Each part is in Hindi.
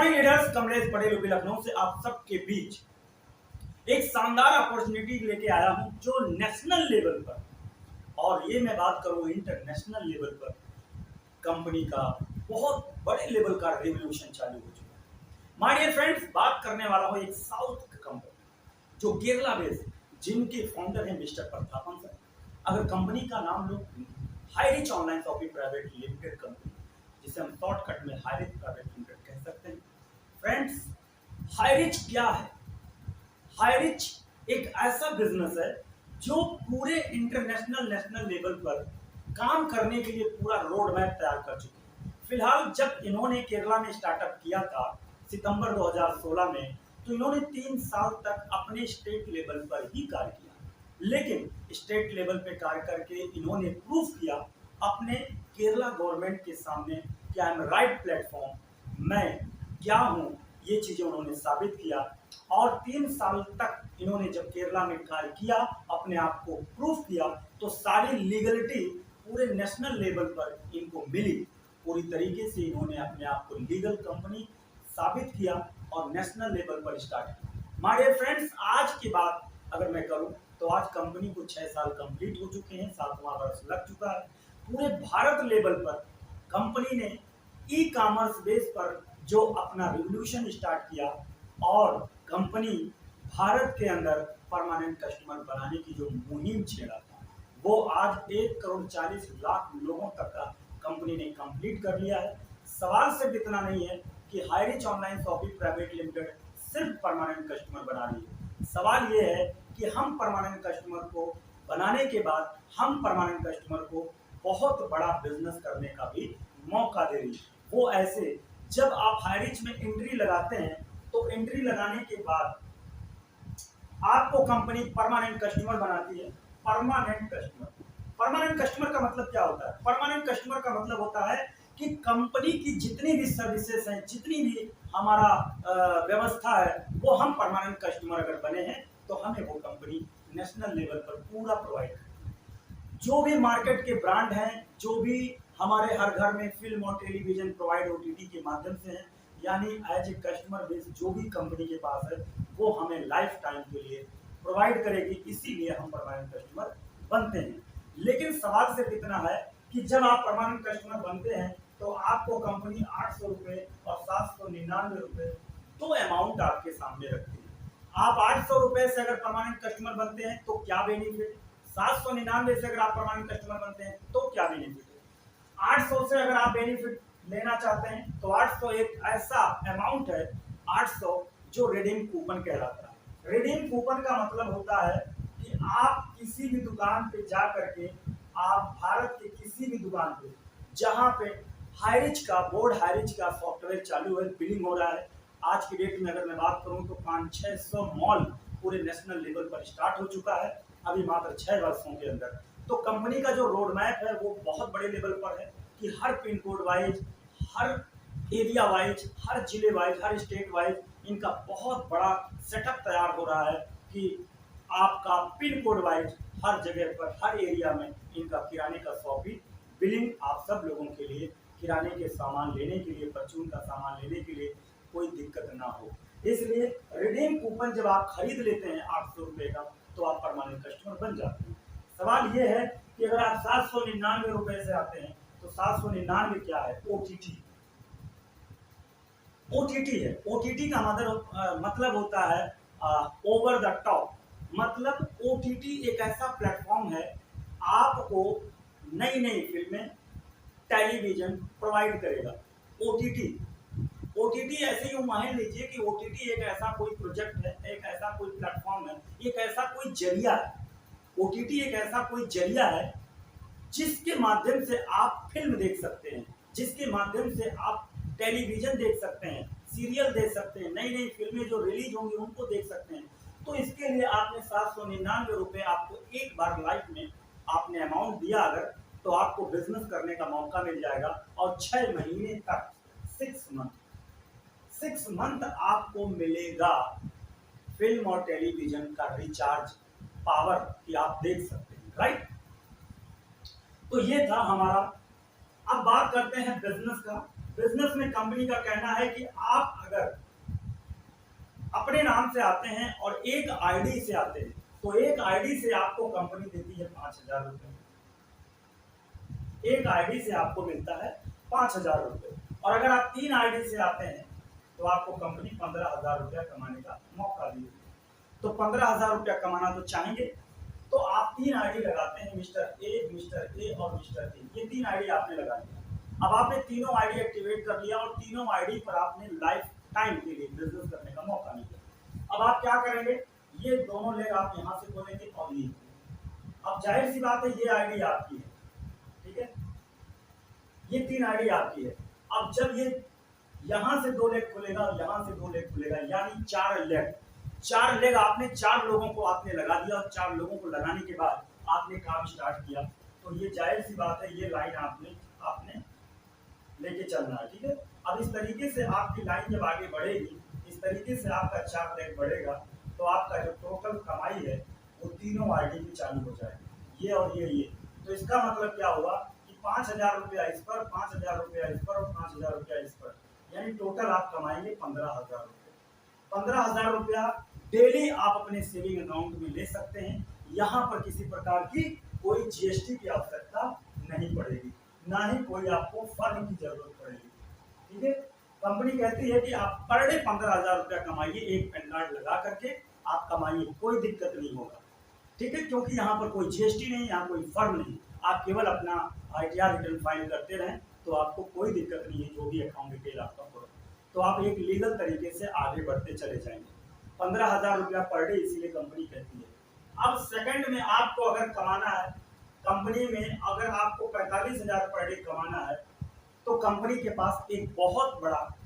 Morning leaders, Kamlesh Patel UP Lucknow से आप सबके बीच एक शानदार अपॉर्चुनिटी लेके आया हूं जो नेशनल लेवल पर, और ये मैं बात करूं इंटरनेशनल लेवल पर, कंपनी का बहुत बड़े लेवल का रिवोल्यूशन चालू हो चुका है। माय डियर फ्रेंड्स, बात करने वाला हूं एक साउथ का कंपनी जो केरला बेस्ड, जिनके फाउंडर हैं मिस्टर प्रतापन सर। अगर कंपनी का नाम लो, high rich online shopping private limited company, जिसे हम शॉर्टकट में हाई रिच प्राइवेट लिमिटेड कह सकते हैं। फ्रेंड्स, हाई रिच क्या है? हाई रिच एक ऐसा बिजनेस है जो पूरे इंटरनेशनल नेशनल लेवल पर काम करने के लिए पूरा रोड मैप तैयार कर चुके हैं। फिलहाल जब इन्होंने केरला में स्टार्टअप किया था सितंबर 2016 में, तो इन्होंने 3 साल तक अपने स्टेट लेवल पर ही कार्य किया, लेकिन स्टेट लेवल पे कार्य करके इन्होंने प्रूफ किया अपने केरला गवर्नमेंट के सामने कि आई एम राइट प्लेटफॉर्म, मैं क्या हूँ, ये चीजें उन्होंने साबित किया। और 3 साल तक इन्होंने जब केरला में कार्य किया, अपने आप को प्रूफ किया, तो सारी लीगलिटी पूरे नेशनल लेवल पर इनको मिली। पूरी तरीके से इन्होंने अपने आप को लीगल कंपनी साबित किया और नेशनल लेवल पर स्टार्ट किया। माय डियर फ्रेंड्स, आज की बात अगर मैं करूं तो आज कंपनी को 6 साल कंप्लीट हो चुके हैं, 7वां वर्ष लग चुका है। पूरे भारत लेवल पर कंपनी ने ई कॉमर्स बेस पर जो अपना रिवोल्यूशन स्टार्ट किया, और कंपनी भारत के अंदर परमानेंट कस्टमर बनाने की जो मुहिम छेड़ा था, वो आज 1,40,00,000 लोगों तक का कंपनी ने कंप्लीट कर लिया है। सवाल सिर्फ इतना नहीं है कि high rich online shopping private limited सिर्फ परमानेंट कस्टमर बना रही है। सवाल ये है कि हम परमानेंट कस्टमर को बनाने के बाद हम परमानेंट कस्टमर को बहुत बड़ा बिजनेस करने का भी मौका दे रही है। वो ऐसे, जब आप हाई रिच में एंट्री लगाते हैं तो एंट्री लगाने के बाद आपको कंपनी परमानेंट कस्टमर बनाती है। परमानेंट कस्टमर का मतलब क्या होता है? परमानेंट कस्टमर का मतलब होता है कि कंपनी की जितनी भी सर्विसेज हैं, जितनी भी हमारा व्यवस्था है, वो हम परमानेंट कस्टमर अगर बने हैं तो हमें वो कंपनी नेशनल लेवल पर पूरा प्रोवाइड करती है। जो भी मार्केट के ब्रांड हैं, जो भी हमारे हर घर में फिल्म और टेलीविजन प्रोवाइड ओटीटी के माध्यम से हैं, यानी एज ए कस्टमर बेस जो भी कंपनी के पास है, वो हमें लाइफ टाइम के लिए प्रोवाइड करेगी, इसीलिए हम परमानेंट कस्टमर बनते हैं। लेकिन सवाल सिर्फ इतना है कि जब आप परमानेंट कस्टमर बनते हैं तो आपको कंपनी 800 रुपये और 799 रुपये दो अमाउंट आपके सामने रखती है। आप 800 रुपये से अगर परमानेंट कस्टमर बनते हैं तो क्या बेनिफिट, 799 से अगर आप परमानेंट कस्टमर बनते हैं तो क्या बेनिफिट है, 800 से अगर आप बेनिफिट लेना चाहते हैं तो 800 एक ऐसा अमाउंट है, 800 जो रिडीम कूपन कहलाता है। रिडीम कूपन का मतलब होता है कि आप किसी भी दुकान पे जा करके, आप भारत के किसी भी दुकान पे जहां पे हाई रिच का बोर्ड, हाई रिच का सॉफ्टवेयर चालू है, बिलिंग हो रहा है। आज की डेट में अगर मैं बात करूं तो 500-600 मॉल पूरे नेशनल लेवल पर स्टार्ट हो चुका है अभी मात्र 6 वर्षों के अंदर। तो कंपनी का जो रोड मैप है वो बहुत बड़े लेवल पर है कि हर पिन कोड वाइज, हर एरिया वाइज, हर जिले वाइज, हर स्टेट वाइज इनका बहुत बड़ा सेटअप तैयार हो रहा है कि आपका पिन कोड वाइज हर जगह पर, हर एरिया में इनका किराने का शॉप भी बिलिंग आप सब लोगों के लिए, किराने के सामान लेने के लिए, परचून का सामान लेने के लिए कोई दिक्कत ना हो। इसलिए रिडीम कूपन जब आप खरीद लेते हैं 800 रुपये का, तो आप परमानेंट कस्टमर बन जाते हैं। सवाल ये है कि अगर आप 799 रुपये से आते हैं तो 799 क्या है? ओटीटी। ओटीटी है। ओटीटी का मतलब होता है ओवर द टॉप। मतलब ओटीटी एक ऐसा प्लेटफॉर्म है, आपको नई नई फिल्में, टेलीविजन प्रोवाइड करेगा। ओटीटी ओटीटी ऐसे ही मान लीजिए कि ओटीटी एक ऐसा कोई प्रोजेक्ट है, एक ऐसा कोई प्लेटफॉर्म है, एक ऐसा कोई जरिया है। ओटीटी एक ऐसा कोई जरिया है जिसके माध्यम से आप फिल्म देख सकते हैं, जिसके माध्यम से आप टेलीविजन देख सकते हैं, सीरियल देख सकते हैं, नई नई फिल्में जो रिलीज होंगी उनको देख सकते हैं। तो इसके लिए आपने 799 रुपये आपको एक बार लाइफ में आपने अमाउंट दिया अगर, तो आपको बिजनेस करने का मौका मिल जाएगा। और 6 महीने तक, 6 मंथ आपको मिलेगा फिल्म और टेलीविजन का रिचार्ज पावर कि आप देख सकते हैं, राइट। तो ये था हमारा। अब बात करते हैं बिजनेस का बिजनेस में कंपनी का कहना है कि आप अगर अपने नाम से आते हैं और एक आईडी से आते हैं तो एक आईडी से आपको कंपनी देती है 5,000 रुपए। एक आईडी से आपको मिलता है 5,000 रुपए, और अगर आप 3 आईडी से आते हैं तो आपको कंपनी 15,000 रुपया कमाने का मौका देगी। तो 15,000 रुपया कमाना तो चाहेंगे, तो आप 3 आईडी लगाते हैं, मिस्टर ए और मिस्टर ए, ये 3 आईडी आपने लगा लिया। अब आपने तीनों आईडी एक्टिवेट कर लिया और तीनों आईडी पर आपने लाइफ टाइम के लिए बिजनेस करने का मौका नहीं दिया। अब आप क्या करेंगे, ये दोनों लेग आप यहाँ से खोलेंगे और ये, अब जाहिर सी बात है ये आईडी आपकी है, ठीक है, ये 3 आईडी आपकी है। अब जब ये यहाँ से 2 लेग खुलेगा और यहाँ से 2 लेग खुलेगा, यानी 4 लेग, 4 लेग आपने 4 लोगों को आपने लगा दिया, और 4 लोगों को लगाने के बाद आपने काम स्टार्ट किया, तो ये जाहिर सी बात है ये लाइन आपने लेके चलना है, ठीक है। अब इस तरीके से आपकी लाइन जब आगे बढ़ेगी, इस तरीके से आपका 4 लेग बढ़ेगा, तो आपका जो टोटल कमाई है वो तीनों आईडी की चालू हो जाएगी, ये और ये। तो इसका मतलब क्या हुआ कि 5,000 रुपया इस पर, 5,000 रुपया इस पर और 5,000 रुपया इस पर, यानी टोटल आप कमाएंगे 15,000 रुपये। 15,000 रुपया डेली आप अपने सेविंग अकाउंट में ले सकते हैं। यहाँ पर किसी प्रकार की कोई जीएसटी की आवश्यकता नहीं पड़ेगी, ना ही कोई आपको फर्म की जरूरत पड़ेगी, ठीक है। कंपनी कहती है कि आप पर डे 15,000 रुपया कमाइए, एक पैन कार्ड लगा करके आप कमाइए, कोई दिक्कत नहीं होगा, ठीक है, क्योंकि यहाँ पर कोई जीएसटी नहीं, यहाँ कोई फर्म नहीं, आप केवल अपना आईटीआर रिटर्न फाइल करते रहें तो आपको कोई दिक्कत नहीं है, जो भी अकाउंट डिटेल आपका हो, तो आप एक लीगल तरीके से आगे बढ़ते चले जाएंगे। 15,000 रुपया पर डे इसीलिए कंपनी कहती है। अब सेकंड में आपको अगर कमाना है, कंपनी में अगर आपको 45,000 पर डे कमाना है, तो कंपनी के पास एक बहुत बड़ा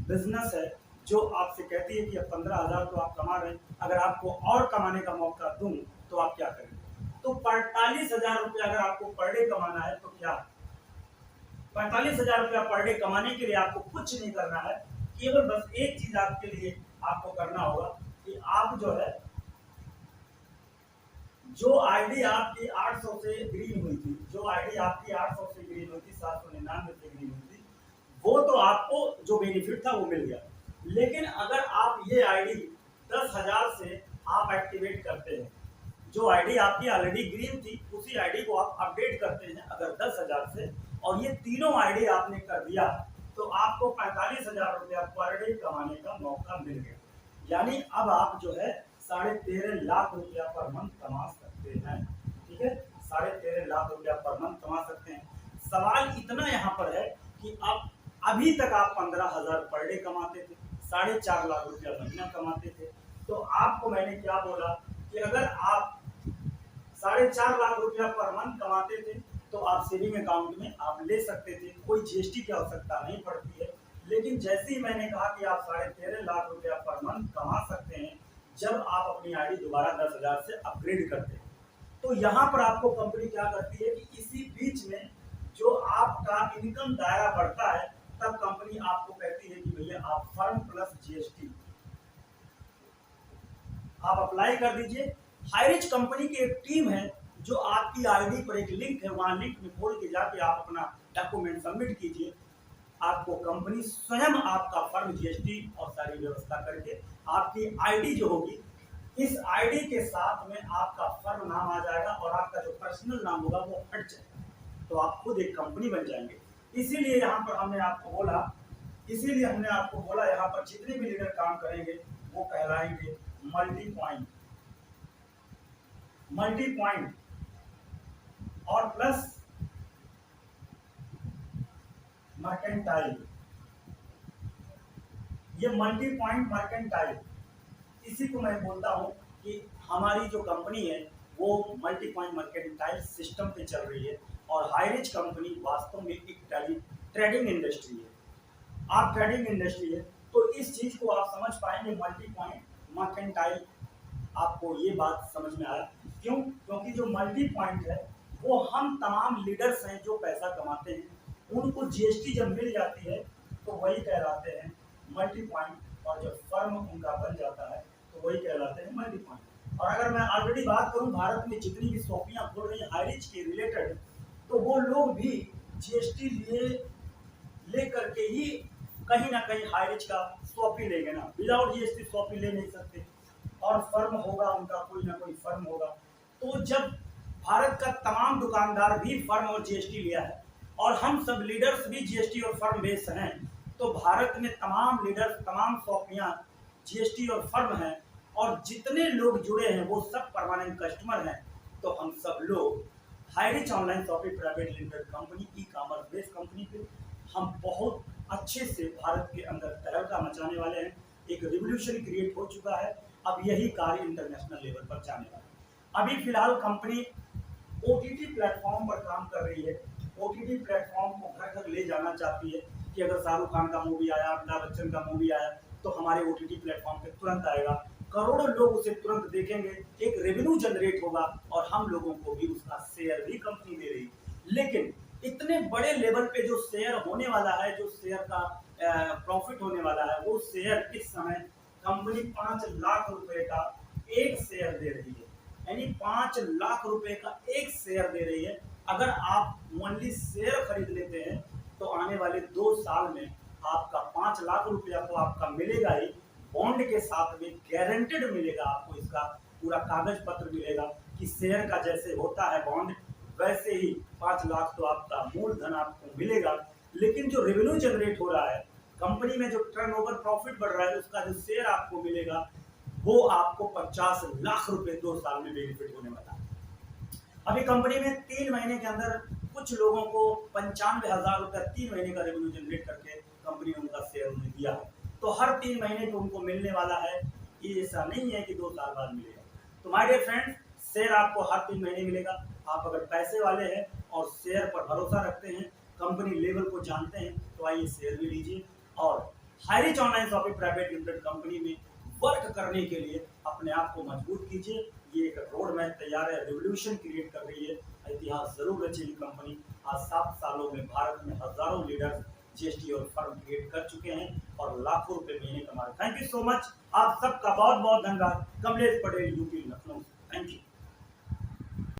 बिजनेस है जो आपसे कहती है कि अब 15,000 तो आप कमा रहे हैं, अगर आपको और कमाने का मौका दूं तो आप क्या करेंगे। तो 45,000 रुपया अगर आपको पर डे कमाना है तो क्या, 45,000 रुपया पर डे कमाने के लिए आपको कुछ नहीं करना है, केवल बस एक चीज आपके लिए आपको करना होगा कि आप जो है, जो आईडी आपकी 800 से ग्रीन हुई थी, जो आईडी आपकी 800 से ग्रीन हुई थी, 799 से ग्रीन हुई थी, वो तो आपको जो बेनिफिट था वो मिल गया। लेकिन अगर आप ये आईडी 10,000 से आप एक्टिवेट करते हैं, जो आईडी आपकी ऑलरेडी ग्रीन थी उसी आईडी को आप अपडेट करते हैं अगर 10,000 से, और ये तीनों आईडी आपने कर दिया, तो आपको 45,000 रुपया पर डे कमाने का मौका मिल गया। यानी अब आप जो है 13.5 लाख रुपया पर मंथ कमा सकते हैं, ठीक है, 13.5 लाख रुपया पर मंथ कमा सकते हैं। सवाल इतना यहाँ पर है कि अब अभी तक आप 15,000 पर डे कमाते थे, 4.5 लाख रुपया महीना कमाते थे, तो आपको मैंने क्या बोला कि अगर आप 4.5 लाख रुपया पर मंथ कमाते थे तो आप सेविंग अकाउंट में आप ले सकते थे, कोई जीएसटी की आवश्यकता नहीं पड़ती है। लेकिन जैसे ही मैंने कहा कि आप 13.5 लाख रुपया पर मंथ कमा सकते हैं जब आप अपनी आईडी दोबारा 10,000 से अपग्रेड करते हैं, तो यहाँ पर आपको कंपनी क्या करती है कि इसी बीच में जो आपका इनकम दायरा बढ़ता है, तब कंपनी आपको कहती है कि भैया आप फर्म प्लस जीएसटी आप अप्लाई कर दीजिए। हाईरिच कंपनी की एक टीम है जो आपकी आईडी पर एक लिंक है, वहां लिंक में खोल के जाके आप अपना डॉक्यूमेंट सबमिट कीजिए, आपको कंपनी स्वयं आपका फर्म जीएसटी और सारी व्यवस्था करके आपकी आईडी जो होगी, इस आईडी के साथ में आपका फर्म नाम आ जाएगा और आपका जो पर्सनल नाम होगा वो हट जाएगा, तो आप खुद एक कंपनी बन जाएंगे। इसीलिए यहाँ पर हमने आपको बोला यहाँ पर जितने भी लीडर काम करेंगे वो कहलाएंगे मल्टी पॉइंट और प्लस मर्केंटाइल। ये मल्टी पॉइंट मर्केंटाइल, इसी को मैं बोलता हूं कि हमारी जो कंपनी है वो मल्टी पॉइंट मर्केंटाइल सिस्टम पे चल रही है, और हाईरिच कंपनी वास्तव में एक ट्रेडिंग इंडस्ट्री है। आप ट्रेडिंग इंडस्ट्री है तो इस चीज को आप समझ पाएंगे, मल्टी पॉइंट मर्केंटाइल, आपको ये बात समझ में आया क्यों? क्योंकि जो मल्टी पॉइंट है वो हम तमाम लीडर्स हैं जो पैसा कमाते हैं, उनको जीएसटी जब मिल जाती है तो वही कहलाते हैं मल्टी पॉइंट, और जब फर्म उनका बन जाता है तो वही कहलाते हैं मल्टी पॉइंट। और अगर मैं ऑलरेडी बात करूं भारत में जितनी भी शॉपियां खुल रही हैं हाईरिच के रिलेटेड, तो वो लोग भी जीएसटी लेकर के ही कहीं ना कहीं हाईरिच का शॉपी लेंगे ना, विदाउट जीएसटी शॉपी ले नहीं सकते। और फर्म होगा उनका, कोई ना कोई फर्म होगा। तो जब भारत का तमाम दुकानदार भी फर्म और जीएसटी लिया है और हम सब लीडर्स भी जीएसटी और फर्म बेस हैं, तो भारत में तमाम लीडर्स, तमाम शॉपियां जीएसटी और फर्म हैं, और जितने लोग जुड़े हैं वो सब परमानेंट कस्टमर हैं। तो हम सब लोग Highrich online shopping private limited company, e commerce based company पे हम बहुत अच्छे से भारत के अंदर तहलका मचाने वाले हैं। एक रिवोल्यूशन क्रिएट हो चुका है, अब यही कार्य इंटरनेशनल लेवल पर जाने वाला है। अभी फिलहाल कंपनी ओटीटी प्लेटफॉर्म पर काम कर रही है। ओटीटी प्लेटफॉर्म को घर घर ले जाना चाहती है कि अगर शाहरुख खान का मूवी आया, अमिताभ बच्चन का मूवी आया, तो हमारे ओटीटी प्लेटफॉर्म पे तुरंत आएगा, करोड़ों लोग उसे तुरंत देखेंगे, एक रेवेन्यू जनरेट होगा और हम लोगों को भी उसका शेयर भी कंपनी दे रही है। लेकिन इतने बड़े लेवल पे जो शेयर होने वाला है, जो शेयर का प्रॉफिट होने वाला है, वो शेयर इस समय कंपनी 5 लाख रुपए का एक शेयर दे रही है। यानी 5 लाख रुपए का एक शेयर दे रही है। अगर आप ओनली शेयर खरीद लेते हैं तो आने वाले 2 साल में आपका 5 लाख रुपया तो आपका मिलेगा ही, बॉन्ड के साथ में गारंटेड मिलेगा आपको, इसका पूरा कागज पत्र मिलेगा कि शेयर का जैसे होता है बॉन्ड, वैसे ही 5 लाख तो आपका मूलधन आपको मिलेगा। लेकिन जो रेवेन्यू जनरेट हो रहा है कंपनी में, जो टर्नओवर प्रॉफिट बढ़ रहा है, उसका जो शेयर आपको मिलेगा वो आपको 50 लाख रुपए 2 साल में बेनिफिट होने वाला है। अभी कंपनी में 3 महीने के अंदर कुछ लोगों को 95,000 रुपया 3 महीने का रेवेन्यू जनरेट करके कंपनी ने उनका शेयर उन्हें दिया है। तो हर 3 महीने को उनको मिलने वाला है, ये ऐसा नहीं है कि 2 साल बाद मिलेगा। तो माय डियर फ्रेंड्स, शेयर आपको हर 3 महीने मिलेगा। आप अगर पैसे वाले हैं और शेयर पर भरोसा रखते हैं, कंपनी लेवल को जानते हैं, तो आइए शेयर भी लीजिए और Highrich online shopping private limited company में वर्क करने के लिए अपने आप को मजबूत कीजिए। ये एक रोड मैप तैयार है, रिवोल्यूशन क्रिएट कर रही है, इतिहास जरूर रचेगी कंपनी। आज 7 सालों में भारत में हजारों लीडर्स जीएसटी और फर्म क्रिएट कर चुके हैं और लाखों रुपए महीने कमा रहे हैं। थैंक यू सो मच, आप सबका बहुत बहुत धन्यवाद। Kamlesh Patel, UP, Lucknow. Thank you.